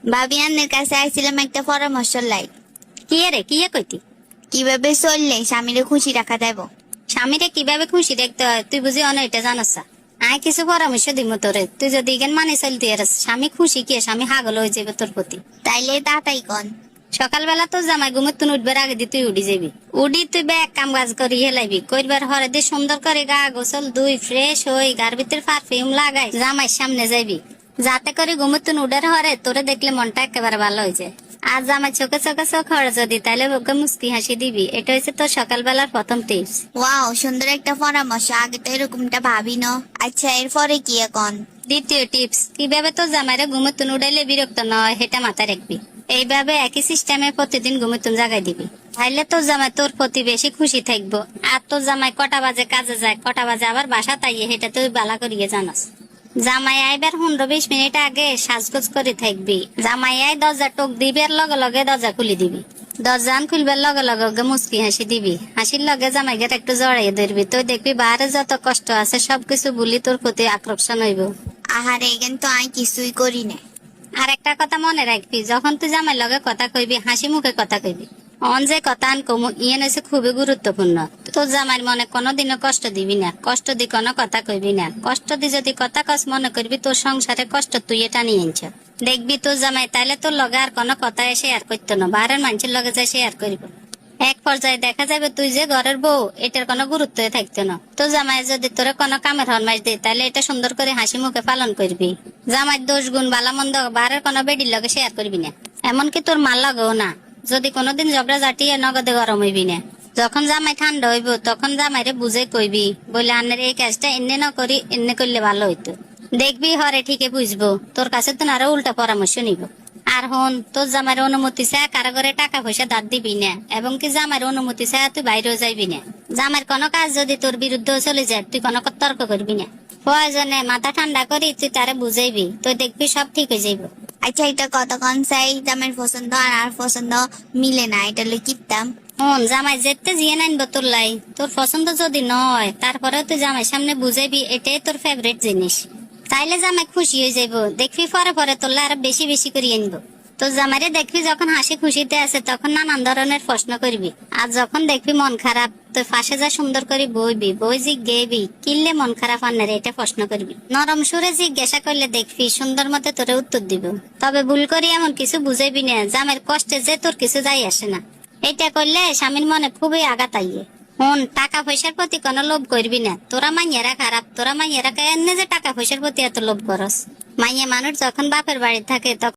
ভাবি আন্নের কাছে আইছিলাম একটা পরামর্শ লাই। কি রে কি কইতি? কিভাবে চললে স্বামীরে খুশি রাখা যাবো? স্বামীরে কিভাবে খুশি রাখতে হয় তুই বুঝি অন এটা জানাস? আয় কিছু পরামর্শ দিব তোরে, তুই যদি এখান মানে চলতে পারিস স্বামী খুশি কি স্বামী হাগল হয়ে যাবে তোর প্রতি। তাইলে তাড়াতাড়ি কন। সকালবেলা তোর জামাই ঘুমে তুই উঠবার আগে দিয়ে তুই উঠি যাবি। উঠি তুই ব্যাগ কাম কাজ করি হেলাইবি, কইবার হরে দিয়ে সুন্দর করে গা গোসল দুই ফ্রেশ হই গার ভিতরে পারফিউম লাগাই জামাইয়ের সামনে যাইবি, যাতে করে ঘুমে তুই উঠার হরে তোরে দেখলে মনটা একেবারে ভালো হয়ে যায়। আর জামাই চোখে চোখে চোখ হরে যদি তাহলে ওকে মুস্কি হাসি দিবি। এটা হচ্ছে তোর সকালবেলার প্রথম টিপস। ওয়াও, সুন্দর একটা পরামর্শ, আগে তো এরকমটা ভাবি না। আচ্ছা, এরপরে কি এখন? দ্বিতীয় টিপস, কিভাবে তোর জামাইরে ঘুমে তুন উড়াইলে বিরক্ত নয় সেটা মাথায় রাখবি। এইভাবে একই সিস্টেমে প্রতিদিন ঘুমে তুন জাগাই দিবি, তাইলে তোর জামাই তোর প্রতি বেশি খুশি থাকবো। আর তোর জামাই কটা বাজে কাজে যায়, কটা বাজে আবার বাসা তাইয়ে সেটা তুই বালা করিয়ে জানাস। জামাই আইবার 15-20 মিনিট আগে সাজগোজ করে থাকবি। জামাই আই দরজা টোক দিবার লগে লগে দরজা খুলি দিবি। দরজান খুলবার লগে লগে ওকে মুস্কি হাসি দিবি। হাসির লগে জামাইকে একটু জড়াইয়ে ধরবি, তুই দেখবি বাহারে যত কষ্ট আছে সবকিছু ভুলি তোর প্রতি আকর্ষণ হইব। আহারে, কিন্তু আমি কিছুই করি না। আর একটা কথা মনে রাখবি, যখন তুই জামাই লগে কথা কইবি হাসি মুখে কথা কইবি। অন যে কথা আন কমু ইয়েন হচ্ছে খুবই গুরুত্বপূর্ণ। তোর জামাইয়ের মনে কোনোদিনও কষ্ট দিবি না, কষ্ট দি কোনো কথা কইবি না। কষ্ট দি যদি কথা কস মনে করবি তোর সংসারে কষ্ট তুই এটা নিয়ে আনছ। দেখবি তোর জামাই তাইলে তোর লগে আর কোনো কথা শেয়ার করতো না, বাইরের মানুষের লগে যায় শেয়ার করিব। এক পর্যায়ে দেখা যাবে তুই যে ঘরের বউ এটার কোনো গুরুত্ব থাকতো না। তো জামাই যদি তোরে কোনো কামের হরমাইশ দে তাহলে এটা সুন্দর করে হাসি মুখে পালন করবি। জামাই দোষ গুণ বালা মন্দ বারের কোনো বেডির লগে শেয়ার করবি না, এমনকি তোর মাল লগেও না। যদি কোনোদিন ঝগড়া জাটিয়ে নগদে গরম হইবি না। যখন জামাই ঠান্ডা হইব তখন জামাইরে বুঝে কইবি, বলে আন্নের এই কাজটা এনে না করি এনে করলে ভালো হইতো। দেখবি হরে ঠিকই বুঝবো, তোর কাছে তো আরো উল্টা পরামর্শ নিব। আর হন, তোর জামাইয়ের অনুমতি ছাড়া কারো ঘরে টাকা পয়সা ধার দিবি না, এবং কি জামাইয়ের অনুমতি ছাড়া তুই বাইরেও যাইবি না। জামাইয়ের কোনো কাজ যদি তোর বিরুদ্ধে চলে যায় তুই কোনো তর্ক করবি না। প্রয়োজনে মাথা ঠান্ডা করি তুই তারে বুঝাইবি, তুই দেখবি সব ঠিক হয়ে যাইব। আচ্ছা, এটা কতক্ষণ চাই? আমার পছন্দ আর আর পছন্দ মিলে না, এটা লিখিতাম। হন, জামাই যেতে জিয়ে নাইনবো তোর লাই, তোর পছন্দ যদি নয় তারপরেও তুই জামাই সামনে বুঝাইবি এটাই তোর ফেভারিট জিনিস। তাইলে জামাই খুশি হয়ে যাইব, দেখবি পরে পরে তোরলে আরো বেশি বেশি করে আনবো। তো জামাইরে দেখবি যখন হাসি খুশিতে আছে তখন নানান ধরনের প্রশ্ন করবি। আর যখন দেখবি মন খারাপ তুই ফাঁসে যা সুন্দর করে বইবি, বই জিজ্ঞেবি কিনলে মন খারাপ আন্নারে এটা প্রশ্ন করবি। নরম সুরে জিজ্ঞাসা করলে দেখবি সুন্দর মতে তোরে উত্তর দিব। তবে ভুল করি এমন কিছু বুঝাইবি না জামের কষ্টে যে তোর কিছু যাই আসে না। এটা করলে স্বামীর মনে খুবই আঘাত আইয়ে। হন, টাকা পয়সার প্রতি কোনো লোভ করবি না। তোরা মাইয়েরা খারাপ, তোরা মাইয়েরা এনে যে টাকা পয়সার প্রতি এত লোভ করস। মাইয়া মানুষ যখন বাপের বাড়ি থাকে তখন